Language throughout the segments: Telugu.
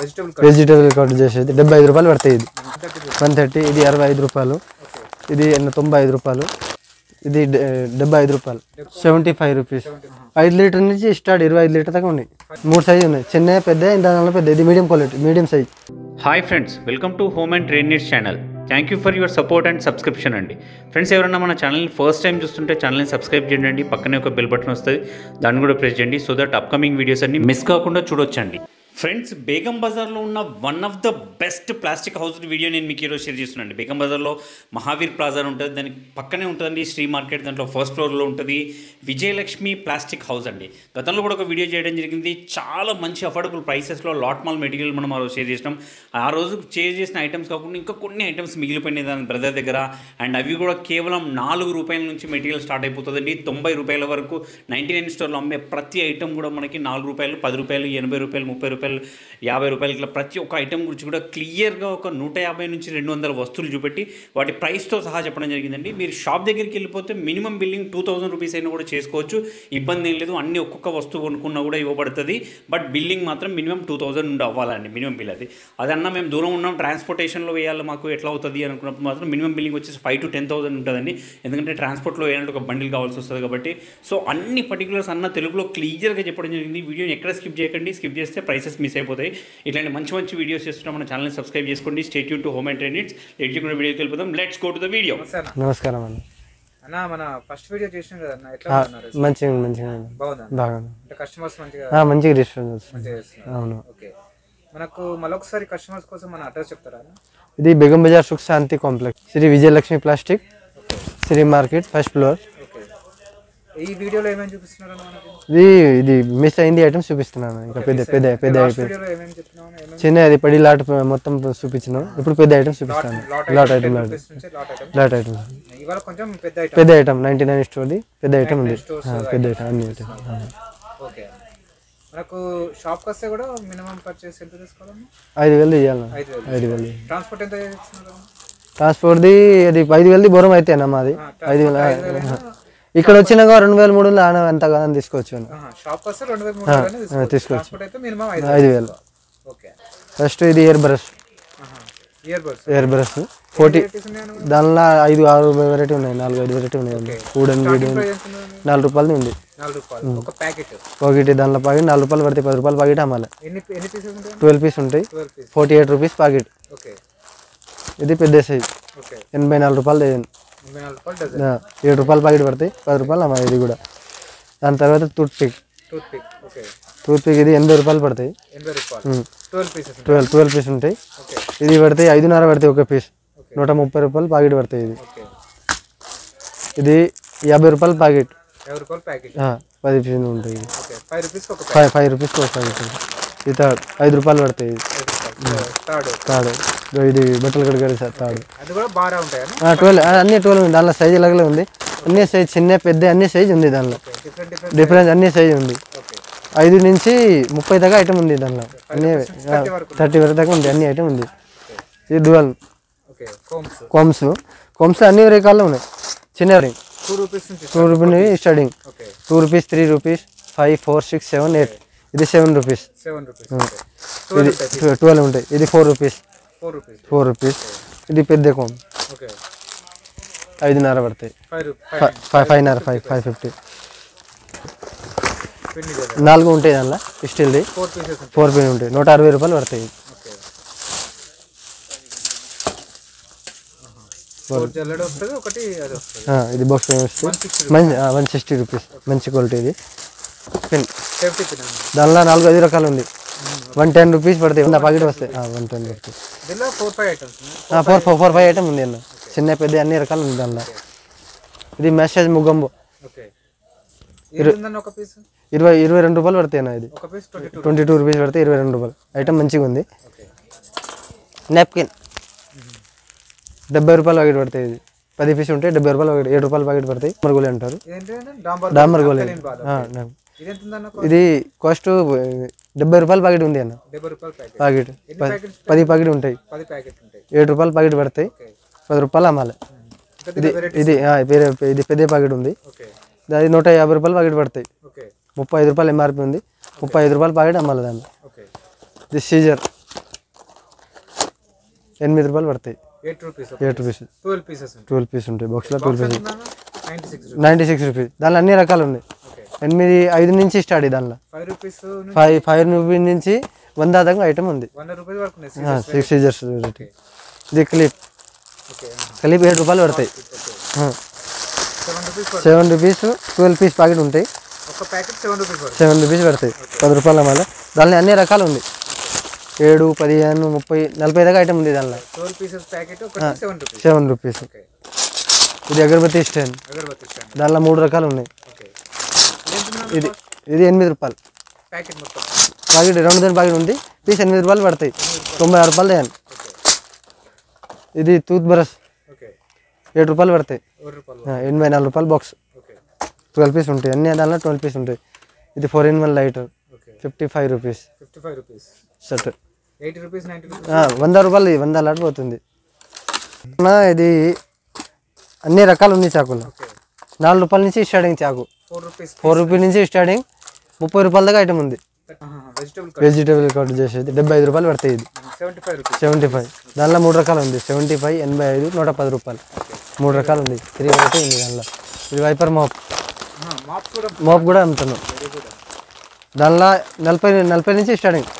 వెజిటేబుల్ కట్ చేసేది 75 రూపాయలు పడతాయి. ఇది 130, ఇది 65 రూపాయలు, ఇది 95 రూపాయలు, ఇది 75 రూపాయలు, 75 రూపీస్. 5 లీటర్ నుంచి స్టార్ట్ 25 లీటర్ దాకా ఉన్నాయి. 3 సైజు ఉన్నాయి, చిన్న పెద్ద ఇంత పెద్ద. ఇది medium quality, medium size. Hi friends, welcome to home and trade needs channel. Thank you for your support and subscription అండి. ఫ్రెండ్స్, ఎవరైనా మన ఛానల్ని ఫస్ట్ టైం చూస్తుంటే ఛానల్ని సబ్స్క్రైబ్ చేయండి. పక్కనే ఒక బెల్ బటన్ వస్తుంది, దాన్ని కూడా ప్రెస్ చేయండి. సో దట్ అప్కమింగ్ వీడియోస్ అన్ని మిస్ కాకుండా చూడొచ్చండి. ఫ్రెండ్స్, బేగం బజార్లో ఉన్న one of the best plastic house video నేను మీకు ఈరోజు షేర్ చేస్తున్నాను. బేగం బజార్లో మహావీర్ ప్లాజా ఉంటుంది, దానికి పక్కనే ఉంటుందండి శ్రీ మార్కెట్. దాంట్లో ఫస్ట్ ఫ్లోర్లో ఉంటుంది విజయలక్ష్మి ప్లాస్టిక్ హౌస్ అండి. గతంలో కూడా ఒక వీడియో చేయడం జరిగింది. చాలా మంచి అఫోర్డబుల్ ప్రైసెస్లో లాట్ మాల్ మెటీరియల్ మనం ఆ రోజు షేర్ చేసినాం. ఆ రోజు షేర్ చేసిన ఐటమ్స్ కాకుండా ఇంకా కొన్ని ఐటమ్స్ మిగిలిపోయినాయి దాని బ్రదర్ దగ్గర. అండ్ అవి కూడా కేవలం 4 రూపాయల నుంచి మెటీరియల్ స్టార్ట్ అయిపోతుందండి. 90 రూపాయల వరకు 99 స్టోర్లో అమ్మే ప్రతి ఐటమ్ కూడా మనకి 4 రూపాయలు, 10 రూపాయలు, 80 రూపాయలు, 30 రూపాయలు, 50 రూపాయలు, ఇట్లా ప్రతి ఒక్క ఐటమ్ గురించి కూడా క్లియర్గా ఒక 150 నుంచి 200 వస్తువులు చూపెట్టి వాటి ప్రైస్తో సహా చెప్పడం జరిగిందండి. మీరు షాప్ దగ్గరికి వెళ్ళిపోతే మినిమం బిల్లింగ్ 2000 రూపీస్ అయినా కూడా చేసుకోవచ్చు, ఇబ్బంది ఏం లేదు. అన్ని ఒక్కొక్క వస్తువు కొనుక్కున్నా కూడా ఇవ్వబడుతుంది. బట్ బిల్లింగ్ మాత్రం మినిమం 2000 నుండి అవ్వాలండి, మినిమం బిల్. అదన్నా మేము దూరం ఉన్నాం, ట్రాన్స్పోర్టేషన్లో వేయాలి, మాకు ఎట్లా అవుతుంది అనుకున్నప్పుడు మాత్రం మినిమం బిల్లింగ్ వచ్చేసి 5 to 10,000 ఉంటుందండి. ఎందుకంటే ట్రాన్స్పోర్ట్లో వేయాలంటే ఒక బండిల్ కావాల్సి వస్తుంది కాబట్టి. సో అన్ని పర్టికులర్స్ అన్న తెలుగులో క్లియర్గా చెప్పడం జరిగింది. వీడియోని ఎక్కడ స్కిప్ చేయకండి, స్కిప్ చేస్తే ప్రైసెస్ మిస్ అయిపోతాయి. ఇట్లాంటి మంచి మంచి వీడియోస్ చేస్తున్నాం, మన ఛానల్ని సబ్స్క్రైబ్ చేసుకోండి. Stay tune to home and trade needs. Late చేయకుండా వీడియోకి వెళ్ళిపోదాం. Let's go to the video. నమస్కారం అన్న. అన్న, మన ఫస్ట్ వీడియో చేసినాం కదా అన్న, ఎట్లా ఉన్నారు? మంచిగా బాగుందా? బాగుంది. అంటే కస్టమర్స్ మంచిగా రెస్పాన్స్. అవును. ఓకే, మనకు మరొకసారి కస్టమర్స్ కోసం మన అడ్రస్ చెప్తారా అన్న? ఇది Begum Bazar Sukh Shanti complex, Shri Vijayalakshmi plastic, Shri market, first floor. ఈ వీడియోలో ఏమేమి చూపిస్తున్నారు మనకి? ఇది మిస్ అయింది ఐటమ్స్ చూపిస్తున్నాను. ఇంకా పెద్ద అయిపోయింది. చిన్న అది పడి లాట్ మొత్తం చూపించినాం. ఇప్పుడు పెద్ద ఐటమ్స్ చూపిస్తాను. లాట్ ఐటమ్ ఇవాళ కొంచెం పెద్ద ఐటమ్ 99 స్టోర్ది పెద్ద ఐటమ్ ఉంది. పెద్ద ఐటమ్ అన్ని ఐటమ్. ఓకే, మనకు షాప్కి వస్తే కూడా మినిమం పర్చేస్ ఎంత తీసుకోవాలన్నా? 5,000 ఇవ్వాలి. 5,000. ట్రాన్స్పోర్ట్ ఎంత చేస్తున్నారు? ట్రాన్స్పోర్ట్ది అది 5,000 బోరం అయితే అన్న మాది. 5,000 ఇక్కడ వచ్చినాక 2,000 3,000 అంత కదా తీసుకోవచ్చు. తీసుకోవచ్చు 5,000. ఫస్ట్ ఇది ఇయర్ బ్రష్ 40. దానిలో 5-6 వెరైటీ ఉన్నాయి, 4-5 వెరైటీ ఉన్నాయి. వుడెన్ వీడియో 4 రూపాయలది ఉంది ప్యాకెట్. దానిలో ప్యాకెట్ 4 రూపాయలు పడితే 10 రూపాయలు ప్యాకెట్ అమ్మాలి. 12 పీస్ ఉంటాయి, 48 రూపీస్ ప్యాకెట్. ఇది పెద్ద సైజ్ 84 రూపాయలు. 7 రూపాయలు ప్యాకెట్ పడతాయి, 10 రూపాయలు అమ్మాయి. ఇది కూడా. దాని తర్వాత టూత్ పిక్ ఇది 80 రూపాయలు పడతాయి. 12 పీస్ ఉంటాయి. ఇది పడతాయి 5.5 పడతాయి ఒక పీస్, 130 రూపాయలు ప్యాకెట్ పడతాయి. ఇది 50 రూపాయలు ప్యాకెట్, 10 పీసులు ఉంటాయి. 5 రూపీస్కి ఒక ప్యాకెట్. ఇది 5 రూపాయలు పడతాయి. తాడు ఇది బట్టలు కడిగారు సార్. తాడు 12, అన్ని 12 ఉంది. దానిలో సైజ్ ఇలాగే ఉంది. అన్ని సైజ్, చిన్న పెద్ద అన్ని సైజ్ ఉంది. దానిలో డిఫరెన్స్ అన్ని సైజ్ ఉంది. 5 నుంచి 30 దాకా ఐటమ్ ఉంది. దానిలో అన్ని 30 వరకు దాకా ఉంది, అన్ని ఐటమ్ ఉంది. ఇది డ్యూయల్ కోమ్స్ అన్ని రకాల్లో ఉన్నాయి. చిన్న 2 రూపీస్ స్టార్టింగ్, 2 రూపీస్, 3 రూపీస్, 5, 4, 6, 7, 8. ఇది 7 రూపీస్. ఇది 12 ఉంటాయి. ఇది 4 రూపీస్. ఇది పెద్ద కోమ్ 5.5 పడతాయి. 5.5 4 ఉంటాయి. దానిలో స్టీల్ది 4 పీస్ ఉంటాయి. 160 రూపాయలు పడతాయి. ఇది బాక్స్ మంచి 160 రూపీస్, మంచి క్వాలిటీ. ఇది పెన్ దానిలో 4-5 రకాలు ఉంది. 110 రూపీస్ పడతాయి. ప్యాకెట్ వస్తాయి 110 పడతాయి. 4-5 ఐటమ్ ఉంది అన్న, చిన్న పెద్ద అన్ని రకాలు ఉంది దానిలో. ఇది మెసేజ్ ముగంబో 22 రూపాయలు పడతాయి అన్న. ఇది 22 రూపీస్ పడతాయి, 22 రూపాయలు. ఐటమ్ మంచిగా ఉంది. నాప్కిన్ 70 రూపాయలు ప్యాకెట్ పడతాయి. ఇది 10 పీస్ ఉంటాయి, 70 రూపాయలు ప్యాకెట్, 7 రూపాయలు ప్యాకెట్ పడతాయి. మరగోలి అంటారు, డాంబర్ గోలీ. ఇది కాస్ట్ 70 రూపాయలు ప్యాకెట్ ఉంది అన్న. ప్యాకెట్ 10 ప్యాకెట్ ఉంటాయి, 7 రూపాయలు ప్యాకెట్ పడతాయి, 10 రూపాయలు అమ్మాలి. ఇది పెద్ద ప్యాకెట్ ఉంది. అది 150 రూపాయలు ప్యాకెట్ పడతాయి. 35 రూపాయలు ఎంఆర్పి ఉంది, 35 రూపాయలు ప్యాకెట్ అమ్మాలి దాన్ని. ఇది సీజర్ 8 రూపాయలు పడతాయి. 8 రూపీస్. 8 rupees 12 pieces. 12 పీస్ ఉంటాయి బాక్స్లో. 12 పీస్ 96. 96 రూపీస్. దానిలో అన్ని రకాలు ఉన్నాయి. 5 నుంచి స్టార్ట్. దానిలో 5 రూపీస్ 5 రూపీస్ నుంచి 100 దాకా ఐటమ్ ఉంది. 100 రూపాయలు వరకు ఉన్నాయి. 6 సీజర్స్. ఇది క్లిప్. 7 రూపాయలు పడతాయి. 7 రూపీస్ 12 పీస్ ప్యాకెట్ ఉంటాయి. ఒక ప్యాకెట్ 7 రూపీస్ పడుతుంది. 7 రూపీస్ పడతాయి. 10 రూపాయల మళ్ళీ. దానిలో అన్ని రకాలు ఉంది. 7, 15, 30, 40 దాకా ఐటమ్ ఉంది దానిలో. 12 పీసెస్ ప్యాకెట్ 7 రూపీస్. ఇది అగరబత్తి స్టాండ్. దానిలో 3 రకాలు ఉన్నాయి. ఇది 8 రూపాయలు ప్యాకెట్. మొత్తం ప్యాకెట్ 2 ప్యాకెట్ ఉంది. పీస్ 8 రూపాయలు పడతాయి. 96 రూపాయలు తేయాలి. ఇది టూత్ బ్రష్ 7 రూపాయలు పడతాయి. 84 రూపాయలు బాక్స్. 12 పీస్ ఉంటాయి. అన్ని దానిలో 12 పీస్ ఉంటాయి. ఇది 4-in-1 lighter 55 rupees. Shirt 80 rupees 90 rupees. 100 రూపాయలు. 100 లాట్ పోతుంది. ఇది అన్ని రకాలు ఉన్నాయి చాకులు. 4 రూపాయల నుంచి స్టార్టింగ్ చాకు. 4 రూపీస్ నుంచి స్టార్టింగ్ 30 రూపాయల దాకా ఐటమ్ ఉంది. వెజిటేబుల్ కట్ చేసేది 75 రూపాయలు పడతాయి. ఇది 75. దానిలో 3 రకాలు ఉంది. 75, 85, 110 రూపాయలు. 3 రకాలు ఉంది. 3 వెరైటీ ఉంది దానిలో. ఇది వైపర్ మాప్. మాప్ కూడా అమ్ముతున్నాం. దానిలో 40 నుంచి స్టార్టింగ్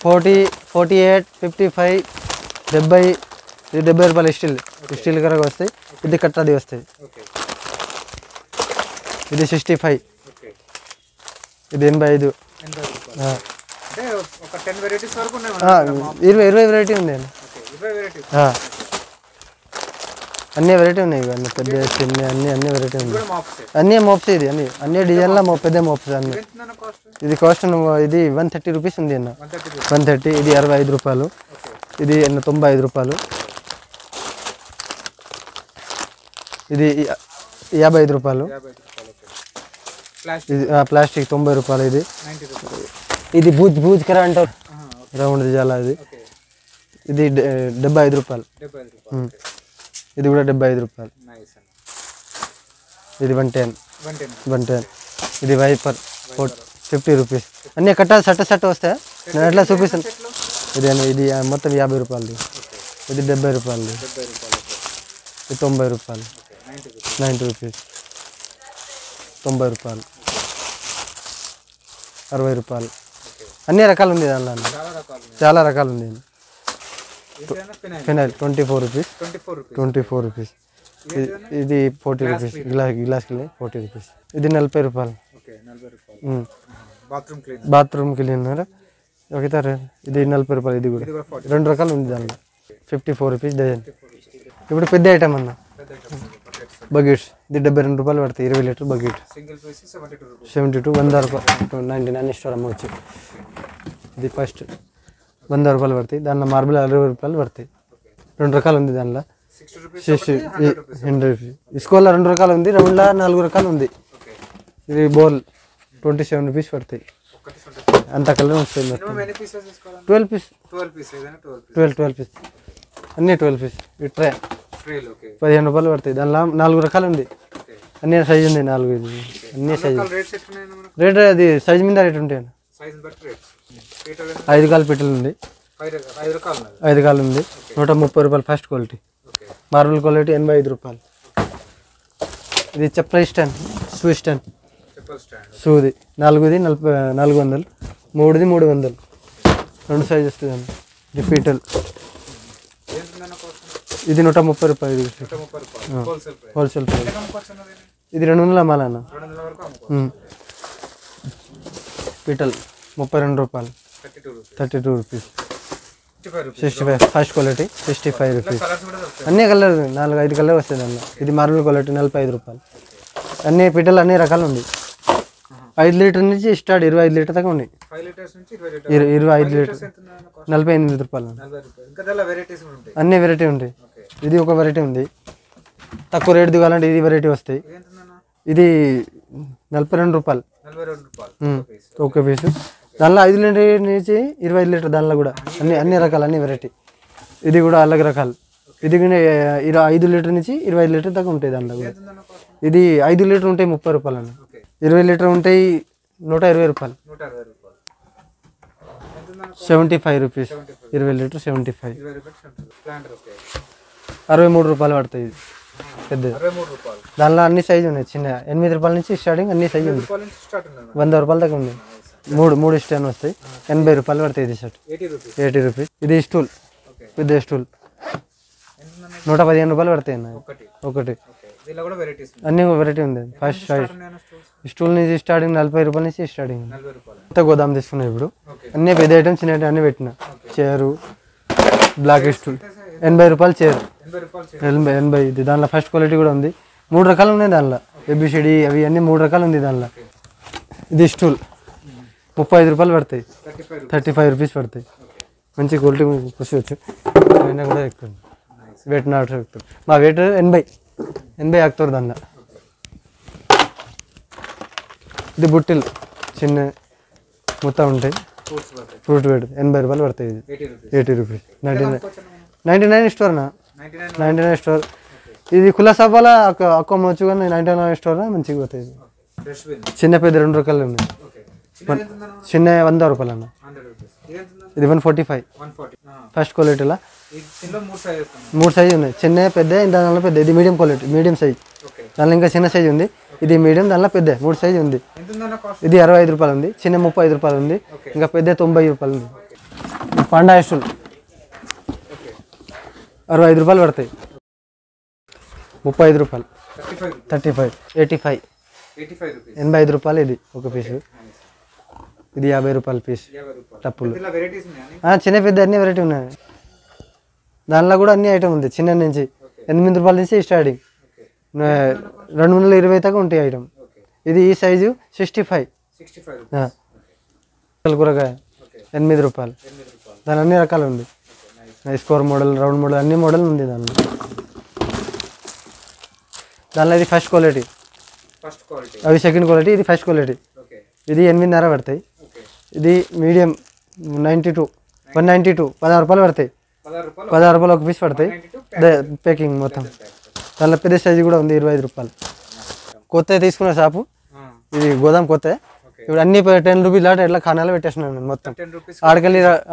40, 48, 55, 70. ఇది 70 రూపాయలు స్టీల్ కరెక్ట్ వస్తాయి. ఇది కట్టది వస్తాయి. ఇది 65. ఇది 85. 20 వెరైటీ ఉంది. అన్ని వెరైటీ ఉన్నాయి. ఇవన్నీ పెద్ద చిన్న అన్ని వెరైటీ ఉన్నాయి. అన్నీ మోప్స్. ఇది అన్ని డిజైన్లో పెద్ద మోప్స్ అన్ని. ఇది కాస్ట్ ఇది 130 రూపీస్ ఉంది అన్న. 130. ఇది 65 రూపాయలు. ఇది 95 రూపాయలు. ఇది 55 రూపాయలు. ఇది ప్లాస్టిక్ 90 రూపాయలు. ఇది బూజ్ కర అంటారు. రౌండ్ చాలా. ఇది 75 రూపాయలు. ఇది కూడా 75 రూపాయలు. ఇది 110. ఇది వైపర్ 50 రూపీస్. అన్నీ కట్టాలి. సట్ట వస్తాయి. నేను ఎట్లా చూపిస్తాను. ఇది మొత్తం 50 రూపాయలు. ఇది 70 రూపాయలు. ఇది 90 రూపాయలు. 90 రూపీస్. 90 రూపాయలు. 60 రూపాయలు. అన్ని రకాలు ఉంది దానిలో. చాలా రకాలు ఉంది. Phenyl 24 rupees. 24 రూపీస్. ఇది 40 రూపీస్. గ్లాస్కి 40 రూపీస్. ఇది 40 రూపాయలు. బాత్రూమ్ క్లీనర్ ఒకసారి. ఇది 40 రూపాయలు. ఇది కూడా 2 రకాలు ఉంది దానిలో. 54 రూపీస్ డజన్. ఇప్పుడు పెద్ద ఐటమ్ అన్న బకెట్స్. ఇది 72 రూపాయలు పడతాయి. 20 లీటర్ బకెట్. 72, 100 రూపాయలు. 99 స్టోర్ అమ్మవచ్చు. ఇది ఫస్ట్ 100 రూపాయలు పడతాయి. దానిలో మార్బుల్ 60 రూపాయలు పడతాయి. 2 రకాలు ఉంది దానిలో. 100 రూపీస్. ఇస్కోలో 2 రకాలు ఉంది. రౌండ్లో 4 రకాలు ఉంది. ఇది బౌల్ 27 రూపీస్ పడతాయి. అంత కలర్ వస్తుంది. 12 పీస్. 12 పీస్. అన్నీ 12 పీస్. ఈ ట్రే 15 రూపాయలు పడతాయి. దానిలో 4 రకాలు ఉంది. అన్ని సైజు ఉంది. 4 అన్ని సైజు. రేట్ అది సైజు మీద రేట్ ఉంటాయి. 5 కాలు పెట్టెలు ఉంది. 5 కాలు ఉంది. 130 రూపాయలు ఫస్ట్ క్వాలిటీ. మార్బుల్ క్వాలిటీ 85 రూపాయలు. ఇది చెప్పల్ స్టాండ్. Shoe stand. షూది 4ది 400. 3ది 300. 2 సైజు వస్తుంది. ఇది పీటల్. ఇది 130 రూపాయలు. Wholesale price. ఇది 200 అమ్మాలన్న. పీటల్ 32 రూపాయలు. 32 రూపీస్. 65 first quality 65 rupees. అన్ని కలర్ 4-5 కలర్ వస్తుంది అన్న. ఇది మార్బుల్ క్వాలిటీ 45 రూపాయలు. అన్ని పీటలు అన్ని రకాలు ఉంది. 5 లీటర్ నుంచి స్టార్ట్ 25 లీటర్ దాకా ఉన్నాయి. 25 లీటర్ 48 రూపాయలు. అన్ని వెరైటీ ఉంటాయి. ఇది ఒక వెరైటీ ఉంది. తక్కువ రేట్ దిగాలంటే ఇది వెరైటీ వస్తాయి. ఇది 42 రూపాయలు. ఒక పీసు. దానిలో 5 లీటర్ నుంచి 25 లీటర్. దానిలో కూడా అన్ని రకాలు అన్ని వెరైటీ. ఇది కూడా అలాగ రకాలు. ఇది 5 లీటర్ నుంచి 25 లీటర్ దాకా ఉంటాయి. దాంట్లో కూడా ఇది 5 లీటర్ ఉంటాయి 30 రూపాయలు అన్న. 20 లీటర్ ఉంటాయి 120 రూపాయలు. 75 రూపీస్ 20 లీటర్ 75 20 రూపాయలు ప్లాంటర్. ఓకే 63 రూపాయలు పడుతుంది ఇది పెద్దది. 63 రూపాయలు. దానిలో అన్ని సైజు ఉన్నాయి, చిన్న 8 రూపాయల నుంచి స్టార్టింగ్ అన్ని సైజు ఉంది. రూపాయల నుంచి స్టార్ట్ ఉంది. 100 రూపాయల దాకా ఉంది. మూడు స్టాండ్ వస్తాయి, 80 రూపాయలు పడుతుంది ఇది షర్ట్. 80 రూపీస్. ఇది స్టూల్, పెద్ద స్టూల్ 115 రూపాయలు పడతాయి అన్న ఒకటి. అన్ని వెరైటీ ఉంది. ఫస్ట్ సైజ్ స్టూల్ నుంచి స్టార్టింగ్ 40 రూపాయల నుంచి స్టార్టింగ్. కొత్త గోదాం తీసుకున్నాయి ఇప్పుడు, అన్ని పెద్ద ఐటమ్స్ చిన్న ఐటమ్ అన్ని పెట్టిన. చైరు బ్లాక్ స్టూల్ 80 రూపాయలు చైర్, 80. ఇది దానిలో ఫస్ట్ క్వాలిటీ కూడా ఉంది. 3 రకాలు ఉన్నాయి దానిలో, ABCD అవి అన్ని 3 రకాలు ఉంది దానిలో. ఇది స్టూల్ 35 రూపాయలు పడతాయి, 35 రూపీస్ పడతాయి. మంచి క్వాలిటీ కూర్చోవచ్చు. అయినా కూడా ఎక్కువ వెయిట్ నాట్ ఎక్కుతారు. మా వెయిట్ 80 ఎక్కుతారు దానిలో. ఇది బుట్టిల్ చిన్న మొత్తం ఉంటాయి. ఫ్రూట్ వెయిట్ 80 రూపాయలు పడతాయి. ఇది 80 రూపీస్. 99 స్టోర్ నా 99 స్టోర్. ఇది కులాసా వాళ్ళ అమ్మవచ్చు కానీ 99 స్టోర్ మంచిగా పోతాయి. చిన్న పెద్ద 2 రకాలు ఉన్నాయి. చిన్న 100 రూపాయలు అన్న. ఇది 145 ఫస్ట్ క్వాలిటీలో 3 సైజు ఉన్నాయి. చిన్న పెద్ద, దానిలో పెద్ద. ఇది మీడియం క్వాలిటీ, మీడియం సైజ్. దానిలో ఇంకా చిన్న సైజు ఉంది. ఇది మీడియం, దానిలో పెద్ద 3 సైజు ఉంది. ఇది 65 రూపాయలు ఉంది. చిన్న 35 రూపాయలు ఉంది. ఇంకా పెద్ద 90 రూపాయలు ఉంది. పాండా స్టూల్ 65 రూపాయలు పడతాయి. 35 రూపాయలు 35 85 85 రూపాయలు ఇది ఒక పీసు. ఇది 50 రూపాయల పీస్. టప్పులు చిన్న పెద్ద అన్ని వెరైటీ ఉన్నాయి. దానిలో కూడా అన్ని ఐటమ్ ఉంది. చిన్న నుంచి 8 రూపాయల నుంచి స్టార్టింగ్ 220 దాకా ఉంటాయి ఐటమ్. ఇది ఈ సైజు 65 కూరగాయ 8 రూపాయలు. దాని అన్ని రకాలు ఉంది. స్కోర్ మోడల్, రౌండ్ మోడల్ అన్ని మోడల్ ఉంది దానిలో. దానిలో ఇది ఫస్ట్ క్వాలిటీ, అవి సెకండ్ క్వాలిటీ. ఇది ఫస్ట్ క్వాలిటీ. ఇది 8.5 పడతాయి. ఇది మీడియం 92 192 16 రూపాయలు పడతాయి. 16 రూపాయలు ఒక పీస్ పడతాయి ప్యాకింగ్ మొత్తం. దానిలో పెద్ద సైజు కూడా ఉంది 25 రూపాయలు. కొత్త తీసుకున్న షాపు ఇది గోదాం కొత్త. ఇప్పుడు అన్ని 10 రూపీస్ లాట ఎట్లా ఖానాలో పెట్టేస్తున్నాను నేను మొత్తం.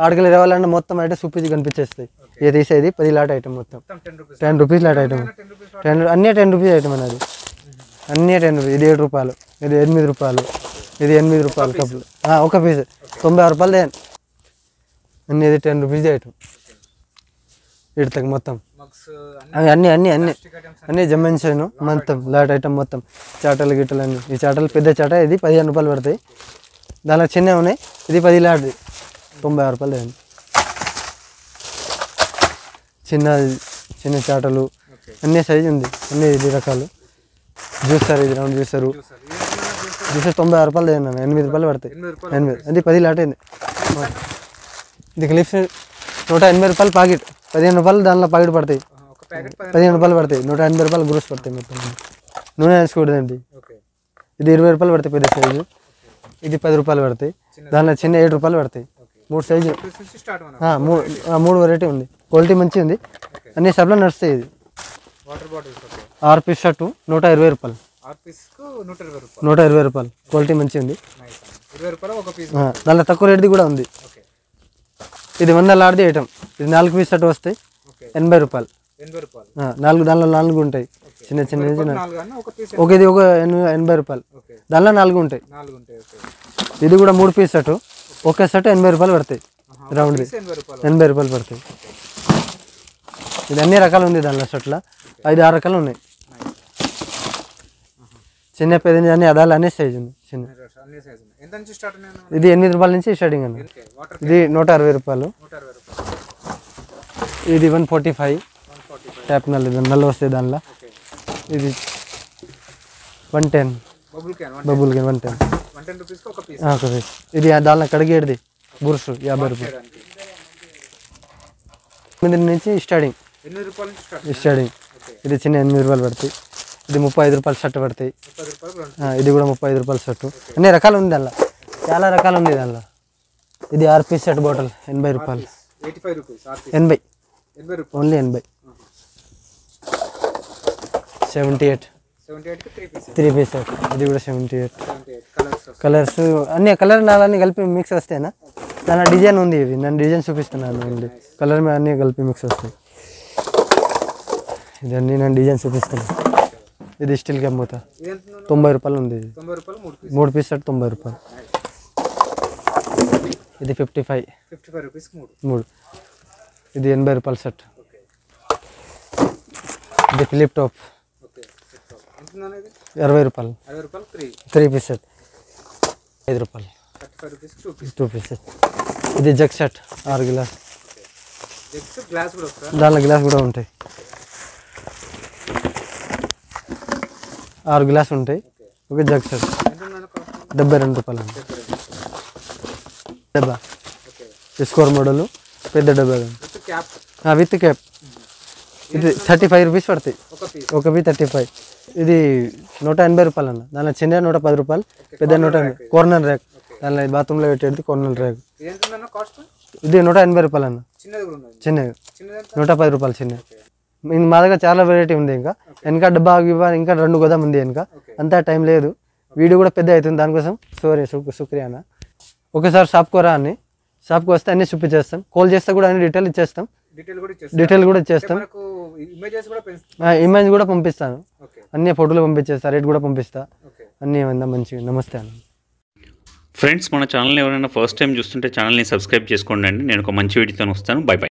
ఆడకెళ్ళి రావాలంటే మొత్తం ఐటమ్ చూపించి కనిపించేస్తాయి. ఇది తీసేది 10 లాట ఐటమ్ మొత్తం 10 రూపీస్ లాట ఐటమ్. అన్నీ 10 రూపీస్ ఐటమ్ అనేది. అన్నీ 10 రూపీస్. ఇది 7 రూపాయలు, ఇది 8 రూపాయలు, ఇది 8 రూపాయలు కప్పులు. ఒక పీస్ 90 రూపాయలు. అన్నీ ఇది 10 రూపీస్ ఐటమ్. ఇడతకు మొత్తం అన్నీ అన్నీ అన్నీ అన్నీ జమ్మెన్షను మొత్తం లాట్ ఐటమ్ మొత్తం. చాటలు గిట్టలు అన్నీ. ఈ చాటలు పెద్ద చాట ఇది 15 రూపాయలు పడతాయి. దానిలో చిన్నవి ఉన్నాయి. ఇది 10 లాట్ది 90 రూపాయలు. చిన్న చాటలు అన్ని సైజు ఉంది. అన్ని ఇది రకాలు. జ్యూసర్, ఇది రౌండ్ జ్యూసరు 90 రూపాయలు. 8 రూపాయలు పడతాయి. 8 అది 10 లాట్ అయింది. ఇది క్లిప్స్ 180 రూపాయలు ప్యాకెట్. 15 రూపాయలు దానిలో ప్యాకెట్ పడతాయి. 15 రూపాయలు పడతాయి. 180 రూపాయలు గ్రూస్ పడతాయి మొత్తం. నూనె వేసుకోవద్దండి. ఇది 20 రూపాయలు పడతాయి పెద్ద సైజు. ఇది 10 రూపాయలు పడతాయి. దానిలో చిన్న 7 రూపాయలు పడతాయి. 3 సైజు 3 వెరైటీ ఉంది. క్వాలిటీ మంచిగా ఉంది. అన్ని సబ్లో నడుస్తాయి. ఇది 6 పీస్ షర్టు 120 రూపాయలు. 120 రూపాయలు. క్వాలిటీ మంచిగా ఉంది. దానిలో తక్కువ రేట్ది కూడా ఉంది. ఇది 100 లాట్ది ఐటమ్. ఇది 4 పీస్ షర్ట్ వస్తాయి 80 రూపాయలు. 4 దానిలో 4 ఉంటాయి. చిన్న చిన్న ఒక ఇది ఒక 80 రూపాయలు. దానిలో 4 ఉంటాయి. ఇది కూడా 3 పీస్ షర్టు. ఒకే షర్ట్ 80 రూపాయలు పడతాయి. రౌండ్ది 80 రూపాయలు పడతాయి. ఇది అన్ని రకాలు ఉంది దానిలో షర్ట్లో. 5-6 రకాలు ఉన్నాయి. చిన్న పెద్ద అన్ని అదాలు అన్ని సైజు ఉంది. చిన్న ఇది 8 రూపాయల నుంచి స్టార్టింగ్ అండి. ఇది 160 రూపాయలు. ఇది 145 ట్యాప్ నల్లు వస్తాయి దానిలో. ఇది 110 బబుల్ క్యాన్ 110 ఒక పీస్. ఇది దానిలో కడిగేది బురుసు 50 రూపాయలు. 8 నుంచి స్టార్టింగ్. ఇది చిన్న 8 రూపాయలు పడతాయి. ఇది 35 రూపాయలు షర్ట్ పడతాయి. ఇది కూడా 35 రూపాయల షర్టు. అన్ని రకాలు ఉంది దానిలో, చాలా రకాలు ఉంది దానిలో. ఇది 6 పీస్ షర్ట్ బాటిల్ 80 రూపాయలు. 80 ఓన్లీ 80. 78 3 piece shirt. ఇది కూడా 78. కలర్స్ అన్ని కలర్ నాలన్నీ కలిపి మిక్స్ వస్తాయినా. దాని డిజైన్ ఉంది. ఇది నేను డిజైన్ చూపిస్తున్నాను ఓన్లీ. కలర్ మీద అన్నీ కలిపి మిక్స్ వస్తాయి. ఇదన్నీ నేను డిజైన్ చూపిస్తాను. ఇది స్టీల్ క్యాప్ మూత 90 రూపాయలు ఉంది. ఇది 3 పీస్ సెట్ 90 రూపాయలు. ఇది 55 రూపీస్ 3. ఇది 80 రూపాయలు సెట్. ఇది ఫిలిప్ టాప్ 60 రూపాయలు 3 పీస్ సెట్ 5 రూపాయలు 2 పీస్ సెట్. ఇది జగ్ సెట్ 6 గ్లాస్. దాంట్లో గ్లాస్ కూడా ఉంటాయి. 6 గ్లాస్ ఉంటాయి. ఒక జగ్ సెట్ 72 రూపాయలు అండి. డబ్బా స్కోర్ మోడల్ పెద్ద డబ్బా విత్ క్యాప్. ఇది 35 రూపీస్ పడతాయి. ఒక పీస్ 35. ఇది 180 రూపాయలు అన్న. దానిలో చిన్న 110 రూపాయలు, పెద్ద 180. కార్నర్ ర్యాక్ దానిలో బాత్రూంలో పెట్టేది కార్నర్ ర్యాక్. ఇది 180 రూపాయలు అన్న. చిన్నది 110 రూపాయలు చిన్నది. మా దగ్గర చాలా వెరైటీ ఉంది. ఇంకా వెనక డబ్బా ఇంకా 2 గోదాం ఉంది వెనక. అంతా టైం లేదు. వీడియో కూడా పెద్ద అవుతుంది. దానికోసం శుక్రియా అన్న. ఒకసారి షాప్కి రా అని. షాప్కి వస్తే అన్నీ చూపించేస్తాం. కాల్ చేస్తే కూడా అన్ని డీటెయిల్ ఇచ్చేస్తాం. ఇమేజ్ కూడా పంపిస్తాను. అన్ని ఫోటోలు పంపించేస్తా. రేట్ కూడా పంపిస్తా. అన్నీ ఏమన్నా మంచిగా. నమస్తే అన్న. ఫ్రెండ్స్, మన ఛానల్ని ఎవరైనా ఫస్ట్ టైం చూస్తుంటే ఛానల్ని సబ్స్క్రైబ్ చేసుకోండి అండి. నేను ఒక మంచి వీడియోతో వస్తాను. By by.